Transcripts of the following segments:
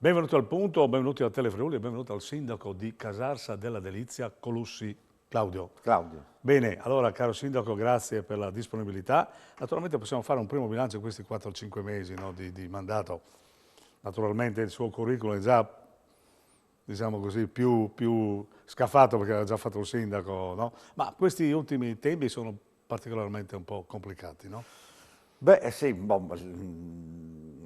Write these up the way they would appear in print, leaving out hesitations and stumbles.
Benvenuti al punto, benvenuti a Telefriuli e benvenuto al sindaco di Casarsa della Delizia, Colussi, Claudio. Claudio. Bene, allora caro sindaco, grazie per la disponibilità. Naturalmente possiamo fare un primo bilancio in questi 4-5 mesi, no, di mandato. Naturalmente il suo curriculum è già, diciamo così, più scafato perché aveva già fatto il sindaco, no? Ma questi ultimi tempi sono particolarmente un po' complicati, no? Beh, sì,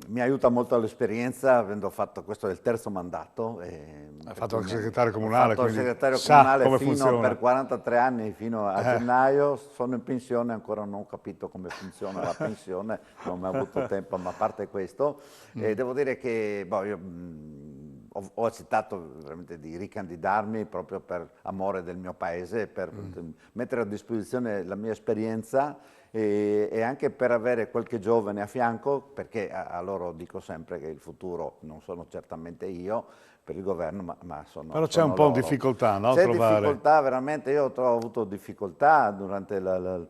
mi aiuta molto l'esperienza, avendo fatto questo del terzo mandato. Ha Per fatto cui anche segretario ho comunale, fatto il quindi segretario sa comunale come fino funziona. per 43 anni, fino a gennaio. Sono in pensione, ancora non ho capito come funziona la pensione, non ho mai avuto tempo, ma a parte questo, devo dire che io ho accettato veramente di ricandidarmi proprio per amore del mio paese, per mettere a disposizione la mia esperienza e anche per avere qualche giovane a fianco, perché a loro dico sempre che il futuro non sono certamente io per il governo, ma Però c'è un sono po' di loro. difficoltà, no? C'è Trovare. difficoltà veramente, io ho avuto difficoltà durante la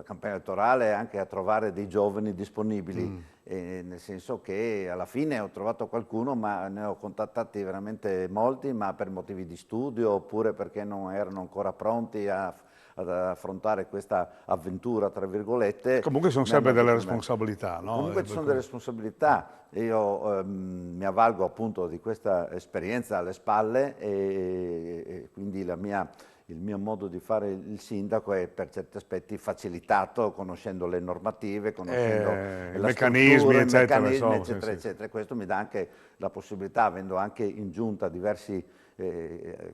campagna elettorale anche a trovare dei giovani disponibili, nel senso che alla fine ho trovato qualcuno, ma ne ho contattati veramente molti, ma per motivi di studio oppure perché non erano ancora pronti ad affrontare questa avventura, tra virgolette, Comunque sono mi hanno sempre delle detto, "Beh, responsabilità, no? comunque ci sono delle responsabilità, e io mi avvalgo appunto di questa esperienza alle spalle e quindi il mio modo di fare il sindaco è per certi aspetti facilitato, conoscendo le normative, conoscendo I la meccanismi, struttura, i eccetera, meccanismi, insomma, sì, eccetera, sì. eccetera. E questo mi dà anche la possibilità, avendo anche in giunta diversi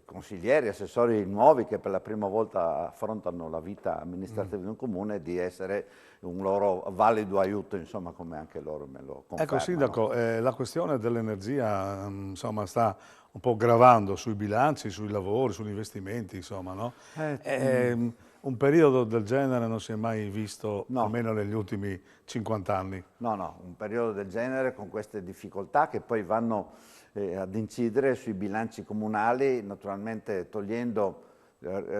consiglieri, assessori nuovi che per la prima volta affrontano la vita amministrativa di un comune, di essere un loro valido aiuto, insomma, come anche loro me lo Ecco, confermano. sindaco, la questione dell'energia, insomma, sta un po' gravando sui bilanci, sui lavori, sugli investimenti, insomma, no? Un periodo del genere non si è mai visto, No, almeno negli ultimi 50 anni. no, un periodo del genere con queste difficoltà che poi vanno ad incidere sui bilanci comunali, naturalmente togliendo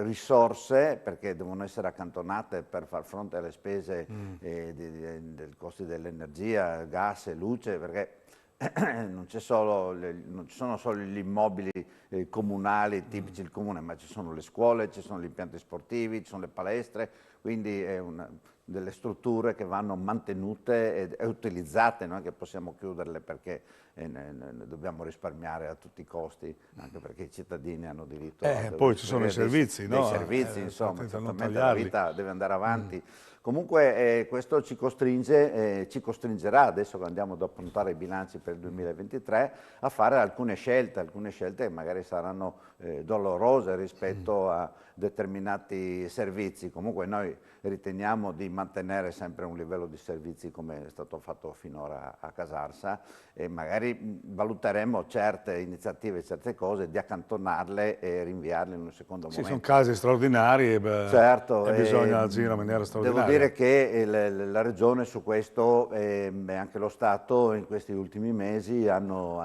risorse perché devono essere accantonate per far fronte alle spese dei costi dell'energia, gas e luce, perché non ci sono solo gli immobili comunali tipici del comune, ma ci sono le scuole, ci sono gli impianti sportivi, ci sono le palestre, quindi è delle strutture che vanno mantenute e utilizzate, non è che possiamo chiuderle perché ne dobbiamo risparmiare a tutti i costi, anche perché i cittadini hanno diritto a Poi ci sono i usufruire servizi, dei no? servizi, Sta insomma, attento a non certamente la tagliarli. vita deve andare avanti. Comunque questo ci costringe, ci costringerà, adesso che andiamo ad appuntare i bilanci per il 2023, a fare alcune scelte che magari saranno dolorose rispetto a determinati servizi. Comunque noi riteniamo di mantenere sempre un livello di servizi come è stato fatto finora a Casarsa e magari valuteremo certe iniziative, certe cose, di accantonarle e rinviarle in un secondo Sì, sono momento. casi straordinari Certo, e bisogna agire in maniera devo straordinaria. dire che la Regione su questo e anche lo Stato in questi ultimi mesi hanno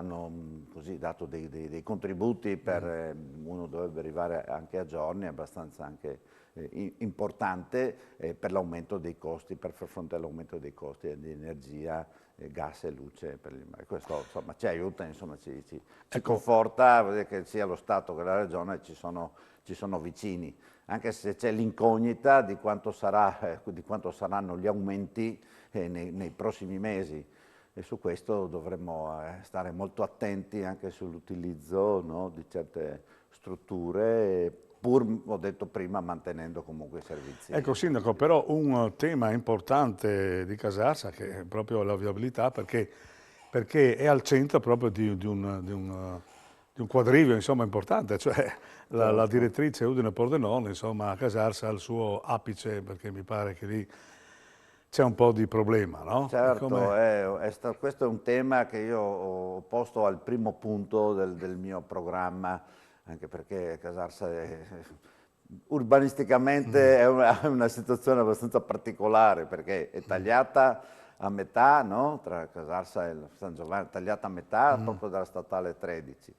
così dato dei contributi per, uno dovrebbe arrivare anche a giorni, abbastanza anche importante per l'aumento dei costi, per far fronte all'aumento dei costi di energia, gas e luce. Questo insomma, ci aiuta, insomma, ci Ecco, conforta, vuol dire che sia lo Stato che la Regione ci sono vicini, anche se c'è l'incognita di quanto di quanto saranno gli aumenti nei prossimi mesi. E su questo dovremmo stare molto attenti anche sull'utilizzo, no, di certe strutture, pur, ho detto prima, mantenendo comunque i ecco, servizi. sindaco, però un tema importante di Casarsa che è proprio la viabilità perché è al centro proprio di un quadrivio insomma, importante, cioè la Certo. direttrice Udine Pordenone, insomma, a Casarsa ha il suo apice perché mi pare che lì c'è un po' di problema, no? E Certo, come. questo è un tema che io ho posto al primo punto del mio programma, anche perché Casarsa urbanisticamente è una situazione abbastanza particolare, perché è tagliata a metà, no? Tra Casarsa e San Giovanni, tagliata a metà proprio dalla statale 13.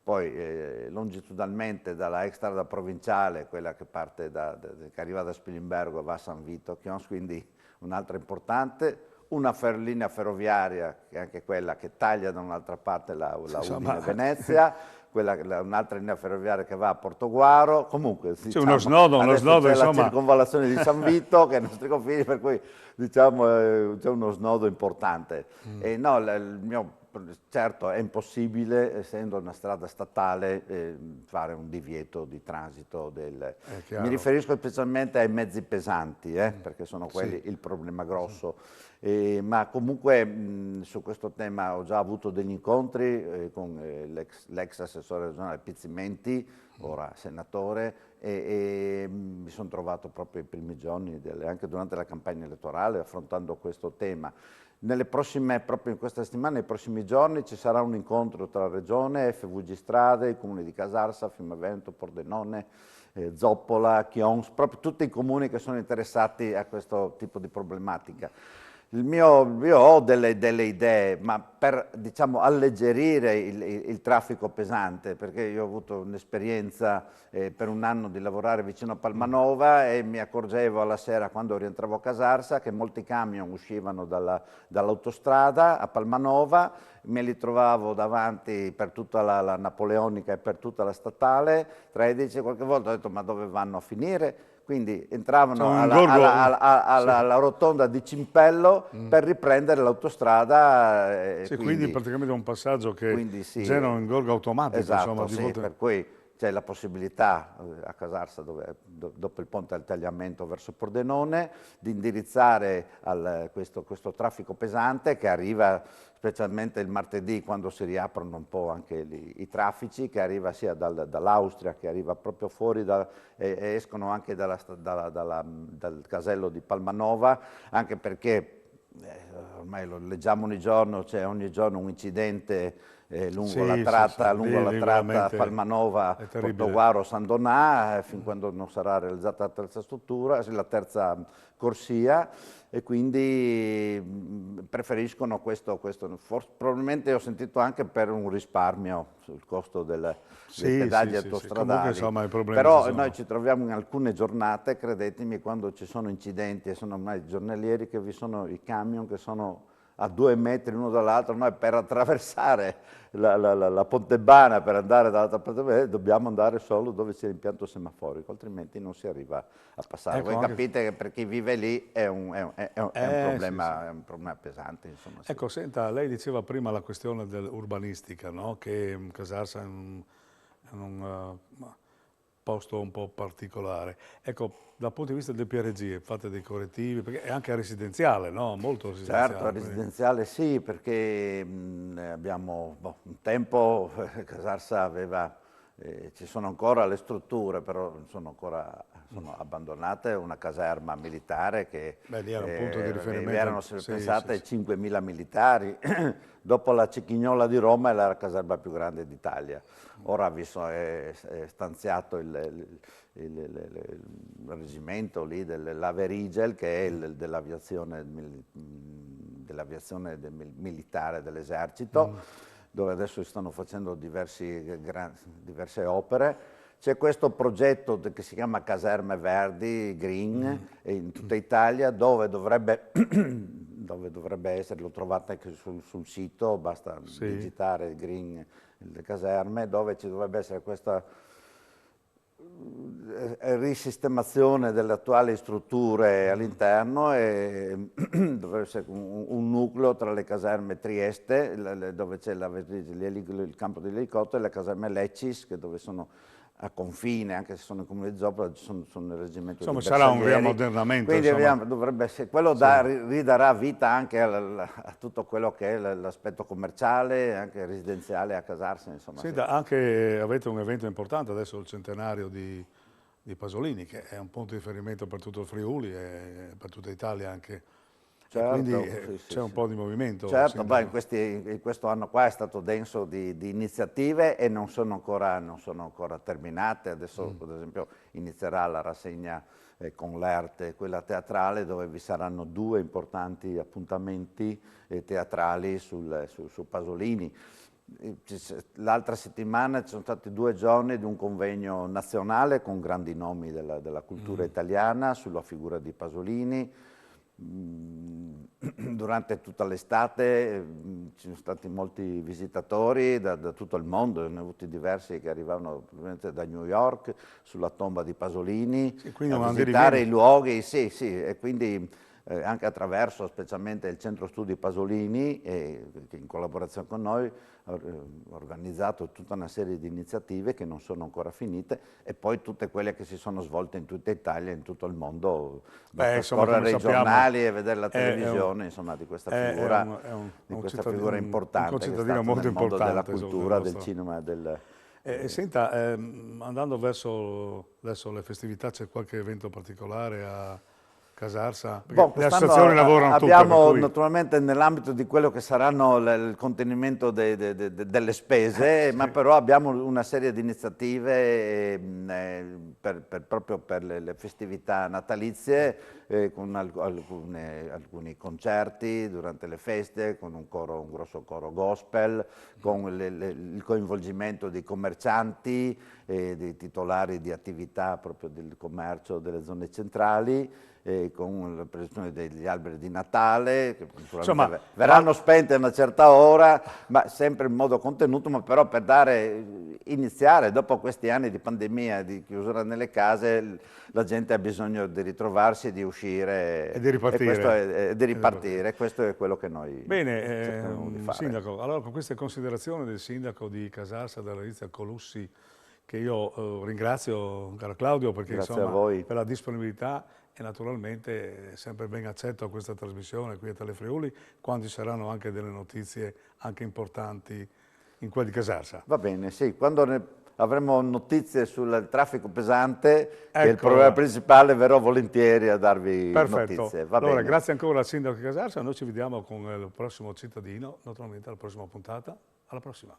Poi longitudinalmente dalla ex strada provinciale, quella che parte che arriva da Spilimbergo e va a San Vito, Chions, quindi un'altra importante, una linea ferroviaria, che è anche quella che taglia da un'altra parte la Udine-Venezia, un'altra linea ferroviaria che va a Portoguaro, comunque c'è uno snodo c'è la insomma. circonvallazione di San Vito che è ai nostri confini, per cui diciamo c'è uno snodo importante. E no, certo è impossibile, essendo una strada statale, fare un divieto di transito. Mi riferisco specialmente ai mezzi pesanti, perché sono quelli il problema grosso. Ma comunque su questo tema ho già avuto degli incontri con l'ex assessore regionale Pizzimenti, ora senatore, e mi sono trovato proprio i primi giorni, anche durante la campagna elettorale, affrontando questo tema. Proprio in questa settimana, nei prossimi giorni, ci sarà un incontro tra la Regione, FVG Strade, i comuni di Casarsa, Fiumevento, Pordenone, Zoppola, Chions, proprio tutti i comuni che sono interessati a questo tipo di problematica. Io ho delle idee, ma per diciamo, alleggerire il traffico pesante, perché io ho avuto un'esperienza per un anno di lavorare vicino a Palmanova e mi accorgevo alla sera quando rientravo a Casarsa che molti camion uscivano dall'autostrada a Palmanova, me li trovavo davanti per tutta la Napoleonica e per tutta la statale 13, qualche volta ho detto ma dove vanno a finire? Quindi entravano alla rotonda di Cimpello per riprendere l'autostrada. Quindi praticamente è un passaggio che genera un ingorgo automatico. Esatto, insomma, per cui c'è la possibilità a Casarsa, dopo il ponte al tagliamento verso Pordenone, di indirizzare questo traffico pesante che arriva specialmente il martedì quando si riaprono un po' anche i traffici, che arriva sia dall'Austria, che arriva proprio fuori e escono anche dal casello di Palmanova, anche perché ormai lo leggiamo ogni giorno, c'è ogni giorno un incidente lungo la tratta Palmanova, Portoguaro, San Donà, fin quando non sarà realizzata la terza corsia, e quindi preferiscono questo. Probabilmente ho sentito anche per un risparmio sul costo dei pedaggi autostradali. Però noi ci troviamo in alcune giornate, credetemi, quando ci sono incidenti e sono ormai giornalieri, che vi sono i camion che sono a 2 metri l'uno dall'altro. Noi per attraversare la Pontebana, per andare dall'altra parte, dobbiamo andare solo dove c'è l'impianto semaforico, altrimenti non si arriva a passare. Ecco, voi capite che per chi vive lì è un problema pesante. Insomma, ecco, senta, lei diceva prima la questione dell'urbanistica, no? Che Casarsa è un posto un po' particolare. Ecco, dal punto di vista del PRG fate dei correttivi, perché è anche residenziale, no? Molto residenziale. Certo, residenziale sì, perché abbiamo un tempo, Casarsa aveva, ci sono ancora le strutture, però sono abbandonate, una caserma militare che lì era un punto di riferimento. Erano pensate 5.000 militari, dopo la Cecchignola di Roma è la caserma più grande d'Italia. Ora è stanziato il reggimento lì dell'Averigel, che è dell'aviazione militare dell'esercito, dove adesso si stanno facendo diverse opere. C'è questo progetto che si chiama Caserme Verdi, Green, in tutta Italia, dove dovrebbe essere, lo trovate anche sul sito, basta digitare Green, le caserme, dove ci dovrebbe essere questa risistemazione delle attuali strutture all'interno, e dovrebbe essere un nucleo tra le caserme Trieste, dove c'è il campo degli elicotteri, e le caserme Leccis, dove sono a confine, anche se sono in comune di Zoppola, sono nel reggimento di Bersaglieri. Sarà un riammodernamento. Quindi dovrebbe essere, quello ridarà vita anche a tutto quello che è l'aspetto commerciale, anche residenziale a Casarsa. Insomma, Senta, anche avete un evento importante adesso, il centenario di Pasolini, che è un punto di riferimento per tutto il Friuli e per tutta Italia anche. Certo, quindi c'è un po' di movimento. Certo, in questo anno qua è stato denso di iniziative e non sono ancora terminate. Adesso, ad esempio, inizierà la rassegna con l'ERT, quella teatrale, dove vi saranno 2 importanti appuntamenti teatrali su Pasolini. L'altra settimana ci sono stati 2 giorni di un convegno nazionale con grandi nomi della cultura italiana sulla figura di Pasolini. durante tutta l'estate ci sono stati molti visitatori da tutto il mondo, ne ho avuti diversi che arrivavano probabilmente da New York sulla tomba di Pasolini, Sì, quindi a un visitare i andirivieni. luoghi, sì, sì, e quindi anche attraverso specialmente il Centro Studi Pasolini, che in collaborazione con noi ha organizzato tutta una serie di iniziative che non sono ancora finite e poi tutte quelle che si sono svolte in tutta Italia e in tutto il mondo. Basta Insomma, come scorrere i sappiamo, giornali e vedere la è un, televisione, insomma, di questa è figura, un un importante che è concittadino stato molto nel mondo della importante nel cultura, del nostro. cinema e del... Senta, andando verso adesso le festività, c'è qualche evento particolare a Casarsa? Perché Boh, le quest'anno associazioni lavorano tutte, per abbiamo cui naturalmente nell'ambito di quello che saranno il contenimento delle spese, ma sì. però abbiamo una serie di iniziative proprio per le festività natalizie, con alcuni concerti durante le feste, con un grosso coro gospel, con il coinvolgimento di commercianti e di titolari di attività proprio del commercio delle zone centrali, con la presentazione degli alberi di Natale, che Insomma, naturalmente verranno spenti a una certa ora, ma sempre in modo contenuto, ma però per iniziare, dopo questi anni di pandemia, di chiusura nelle case, la gente ha bisogno di ritrovarsi e di uscire è di e questo ripartire. è di ripartire, questo è quello che noi Bene, cerchiamo di fare. Sindaco, allora con queste considerazioni del Sindaco di Casarsa, della Lizia Colussi, che io ringrazio, caro Claudio, perché Grazie a insomma voi. per la disponibilità e naturalmente è sempre ben accetto a questa trasmissione qui a Telefriuli, quando ci saranno anche delle notizie anche importanti in quel di Casarsa. Va bene, sì, quando avremo notizie sul traffico pesante, che è il Ecco, problema principale, verrò volentieri a darvi perfetto. notizie. Va Allora, bene. grazie ancora al Sindaco di Casarsa, noi ci vediamo con il prossimo cittadino, naturalmente alla prossima puntata. Alla prossima.